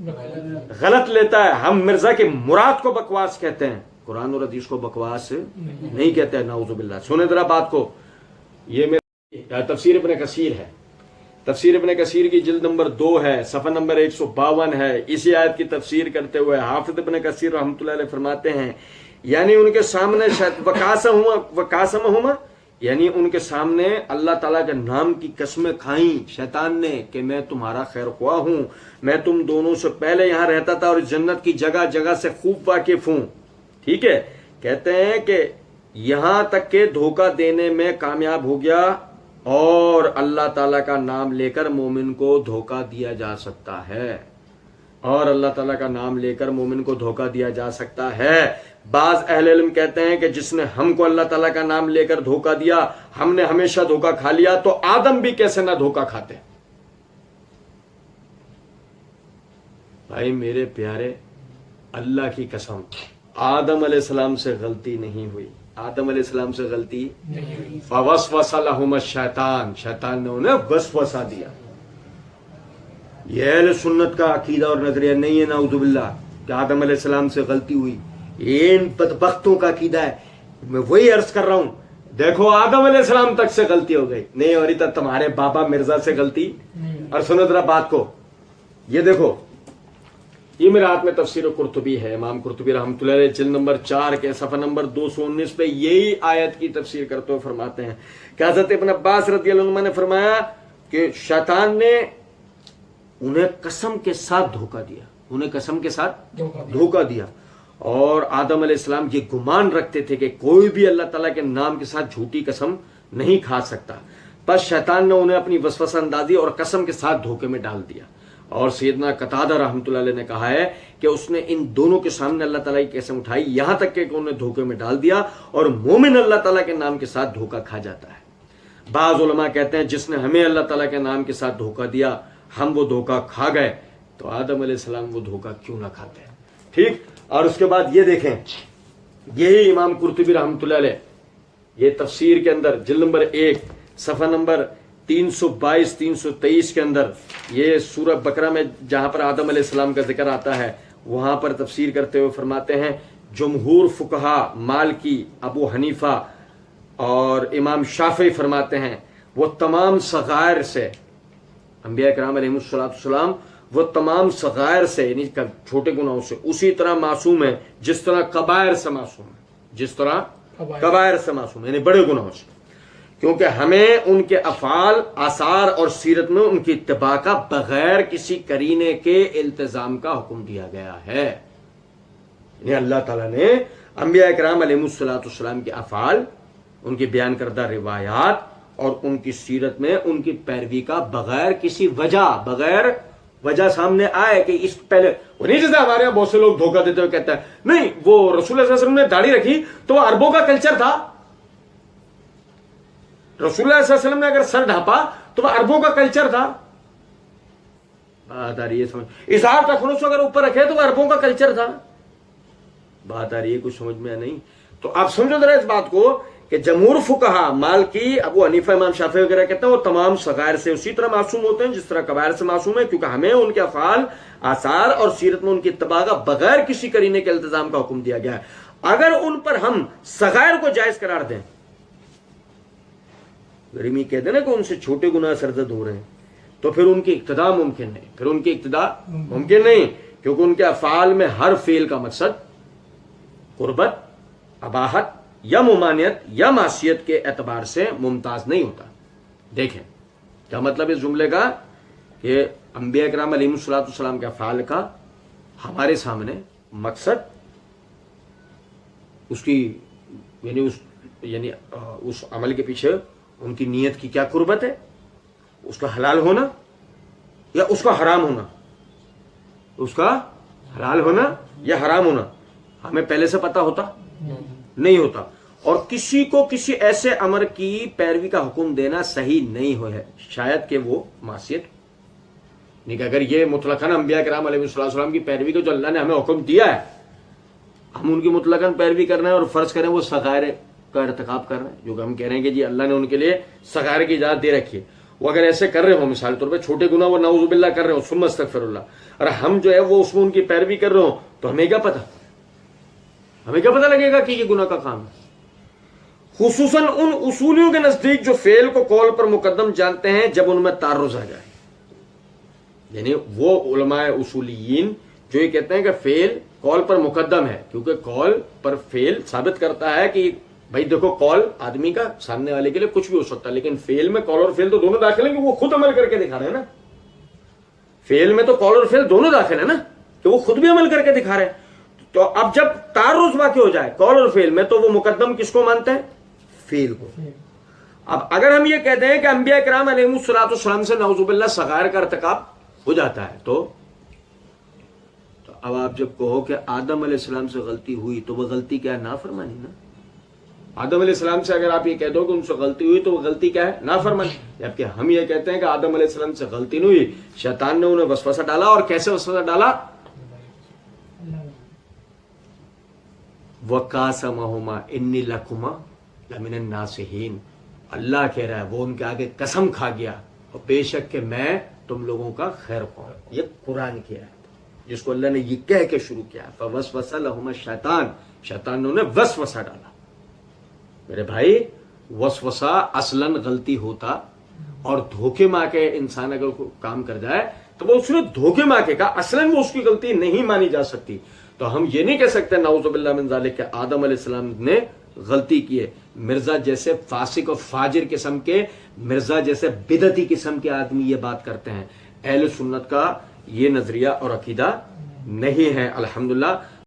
غلط لیتا ہے. ہم مرزا کی مراد کو بکواس کہتے ہیں, قرآن اور حدیث کو بکواس نہیں کہتے ہیں. نعوذ باللہ. سنیں ذرا بات کو. یہ میرا تفسیر ابن کثیر ہے. تفسیر ابن کثیر کی جلد نمبر 2 ہے, صفحہ نمبر 152 ہے. اسی آیت کی تفسیر کرتے ہوئے حافظ ابن کثیر رحمۃ اللہ علیہ فرماتے ہیں, یعنی ان کے سامنے وقاسمہما, یعنی ان کے سامنے اللہ تعالیٰ کے نام کی قسمیں کھائیں شیطان نے کہ میں تمہارا خیر خواہ ہوں, میں تم دونوں سے پہلے یہاں رہتا تھا اور اس جنت کی جگہ جگہ سے خوب واقف ہوں. ٹھیک ہے, کہتے ہیں کہ یہاں تک کہ دھوکہ دینے میں کامیاب ہو گیا, اور اللہ تعالیٰ کا نام لے کر مومن کو دھوکہ دیا جا سکتا ہے, اور اللہ تعالیٰ کا نام لے کر مومن کو دھوکہ دیا جا سکتا ہے. بعض اہل علم کہتے ہیں کہ جس نے ہم کو اللہ تعالیٰ کا نام لے کر دھوکہ دیا, ہم نے ہمیشہ دھوکہ کھا لیا, تو آدم بھی کیسے نہ دھوکہ کھاتے. بھائی میرے پیارے, اللہ کی قسم, آدم علیہ السلام سے غلطی نہیں ہوئی. آدم علیہ السلام سے غلطی فوسوس لہم الشیطان, شیطان نے انہیں وسوسہ دیا. یہ اہل سنت کا عقیدہ اور نظریہ نہیں ہے نعوذ باللہ کہ آدم علیہ السلام سے غلطی ہوئی. یہ ان بدبختوں کا عقیدہ ہے. میں وہی عرض کر رہا ہوں, دیکھو آدم علیہ السلام تک سے غلطی ہو گئی, نہیں ہو رہی تھا تمہارے بابا مرزا سے غلطی. اور سنو ذرا بات کو, یہ دیکھو, یہ میرے ہاتھ میں تفسیر قرطبی ہے, امام قرطبی رحمۃ اللہ علیہ جلد نمبر 4 کے صفحہ نمبر 219 پہ یہی آیت کی تفسیر کرتے ہوئے فرماتے ہیں کہ حضرت ابن عباس رضی اللہ عنہ نے فرمایا کہ شیطان نے انہیں قسم کے ساتھ دھوکہ دیا, انہیں قسم کے ساتھ دھوکہ دیا. اور آدم علیہ السلام یہ گمان رکھتے تھے کہ کوئی بھی اللہ تعالیٰ کے نام کے ساتھ جھوٹی قسم نہیں کھا سکتا. بس شیطان نے انہیں اپنی وسوسہ اندازی اور قسم کے ساتھ دھوکے میں ڈال دیا. اور سیدنا قتادہ رحمۃ اللہ علیہ نے کہا ہے کہ اس نے ان دونوں کے سامنے اللہ تعالیٰ کی قسم اٹھائی, یہاں تک کہ انہیں دھوکے میں ڈال دیا, اور مومن اللہ تعالیٰ کے نام کے ساتھ دھوکہ کھا جاتا ہے. بعض علماء کہتے ہیں جس نے ہمیں اللہ تعالیٰ کے نام کے ساتھ دھوکہ دیا, ہم وہ دھوکہ کھا گئے, تو آدم علیہ السلام وہ دھوکہ کیوں نہ کھاتے. ٹھیک. اور اس کے بعد یہ دیکھیں, یہی امام قرطبی رحمۃ اللہ علیہ یہ تفسیر کے اندر جلد نمبر 1 صفحہ نمبر 322-323 کے اندر, یہ سورہ بقرہ میں جہاں پر آدم علیہ السلام کا ذکر آتا ہے, وہاں پر تفسیر کرتے ہوئے فرماتے ہیں جمہور فقہا مالکی, ابو حنیفہ اور امام شافعی فرماتے ہیں وہ تمام صغائر سے, انبیاء کرام علیہ السلام وہ تمام صغائر سے یعنی چھوٹے گناہوں سے اسی طرح معصوم ہے جس طرح کبائر سے معصوم ہے, جس طرح کبائر سے معصوم ہے, یعنی بڑے گناہوں سے. کیونکہ ہمیں ان کے افعال, آثار اور سیرت میں ان کی اتباع کا بغیر کسی قرینے کے التزام کا حکم دیا گیا ہے. یعنی اللہ تعالیٰ نے انبیاء کرام علیہ السلام کے افعال, ان کی بیان کردہ روایات اور ان کی سیرت میں ان کی پیروی کا بغیر کسی بغیر وجہ سامنے آئے کہ اس پہلے وہ نہیں, جیسے ہمارے یہاں بہت سے لوگ دھوکہ دیتے ہوئے کہتے ہیں نہیں وہ رسول اللہ صلی اللہ علیہ وسلم نے داڑھی رکھی تو وہ عربوں کا کلچر تھا, رسول اللہ صلی اللہ علیہ وسلم نے اگر سر ڈھانپا تو وہ عربوں کا کلچر تھا. بات آ رہی ہے سمجھ, اظہار تخنص اگر اوپر رکھے تو وہ عربوں کا کلچر تھا. بات آ رہی ہے, کچھ سمجھ میں نہیں. تو آپ سمجھو ذرا اس بات کو کہ جمہور فقہا مالکی, ابو حنیفہ, امام شافعی وغیرہ کہتے ہیں وہ تمام صغائر سے اسی طرح معصوم ہوتے ہیں جس طرح کبائر سے معصوم ہے, کیونکہ ہمیں ان کے افعال, آثار اور سیرت میں ان کی اتباع کا بغیر کسی قرینے کے التزام کا حکم دیا گیا ہے. اگر ان پر ہم صغائر کو جائز قرار دیں, گرمی کہہ دیں نا کہ ان سے چھوٹے گناہ سرزد ہو رہے ہیں, تو پھر ان کی اقتداء ممکن نہیں, کیونکہ ان کے افعال میں ہر فعل کا مقصد قربت, اباحت یا ممانعت یا معصیت کے اعتبار سے ممتاز نہیں ہوتا. دیکھیں کیا مطلب اس جملے کا کہ انبیاء کرام علیہ السلام کے افعال کا ہمارے سامنے مقصد اس کی یعنی اس عمل کے پیچھے ان کی نیت کی کیا قربت ہے, اس کا حلال ہونا یا اس کا حرام ہونا, اس کا حلال ہونا یا حرام ہونا ہمیں پہلے سے پتا ہوتا نہیں ہوتا. اور کسی کو کسی ایسے امر کی پیروی کا حکم دینا صحیح نہیں ہو ہے, شاید کہ وہ معصیت نہیں, کہ اگر یہ مطلقاً انبیاء کرام علیہ السلام کی پیروی کو جو اللہ نے ہمیں حکم دیا ہے ہم ان کی مطلقاً پیروی کر رہے ہیں اور فرض کریں وہ صغائر کا ارتکاب کر رہے ہیں, جو کہ ہم کہہ رہے ہیں کہ جی اللہ نے ان کے لیے صغائر کی اجازت دے رکھی ہے, وہ اگر ایسے کر رہے ہوں مثال طور پہ چھوٹے گناہ وہ نعوذ باللہ کر رہے ہوں ثم استغفر اللہ، اور ہم جو ہے وہ اس میں ان کی پیروی کر رہے ہوں، تو ہمیں کیا پتہ، ہمیں کیا پتہ لگے گا کہ یہ گناہ کا کام ہے؟ خصوصاً ان اصولیوں کے نزدیک جو فعل کو قول پر مقدم جانتے ہیں جب ان میں تعرض آ جائے، یعنی وہ علماء اصولیین جو یہ کہتے ہیں کہ فعل قول پر مقدم ہے، کیونکہ قول پر فعل ثابت کرتا ہے کہ بھائی دیکھو قول آدمی کا سامنے والے کے لیے کچھ بھی ہو سکتا ہے، لیکن فعل میں قول اور فعل تو دونوں داخل ہیں کہ وہ خود عمل کر کے دکھا رہے ہیں نا، فعل میں تو قول اور فعل دونوں داخل ہیں نا کہ وہ خود بھی عمل کر کے دکھا رہے ہیں۔ تو اب جب تعرض واقع ہو جائے قول اور فعل میں تو وہ مقدم کس کو مانتے ہیں؟ فعل کو۔ اب اگر ہم یہ کہتے ہیں کہ انبیاء کرام علیہ الصلوۃ والسلام سے نعوذ باللہ صغائر کا ارتکاب ہو جاتا ہے، تو اب آپ جب کہو کہ آدم علیہ السلام سے غلطی ہوئی تو وہ غلطی کیا ہے؟ نافرمانی نا۔ آدم علیہ السلام سے اگر آپ یہ کہہ دو کہ ان سے غلطی ہوئی تو وہ غلطی کیا ہے؟ نافرمانی۔ جبکہ ہم یہ کہتے ہیں کہ آدم علیہ السلام سے غلطی نہیں ہوئی، شیطان نے انہیں وسوسہ ڈالا، اور کیسے وسوسہ ڈالا؟ وَقَاسَمَهُمَا إِنِّي لَكُمَا لَمِنَ النَّاصِحِينَ، اللہ کہہ رہا ہے وہ ان کے آگے قسم کھا گیا اور بے شک کہ میں تم لوگوں کا خیر خواہ۔ یہ قرآن کی آیت جس کو اللہ نے یہ کہہ کے شروع کیا، فَوَسْوَسَ لَهُمَا الشَّيْطَانُ، شیطان نے انہیں وسوسہ ڈالا۔ میرے بھائی وسوسہ اصلاً غلطی ہوتا، اور دھوکے میں آ کے انسان اگر کوئی کام کر جائے تو وہ اس نے دھوکے میں آ کے کہا، اصلاً وہ اس کی غلطی نہیں مانی جا سکتی۔ تو ہم یہ نہیں کہہ سکتے نعوذ باللہ من ذالک کہ آدم علیہ السلام نے غلطی کی ہے۔ مرزا جیسے فاسق و فاجر قسم کے، مرزا جیسے بدعتی قسم کے آدمی یہ بات کرتے ہیں، اہل سنت کا یہ نظریہ اور عقیدہ نہیں ہے الحمدللہ۔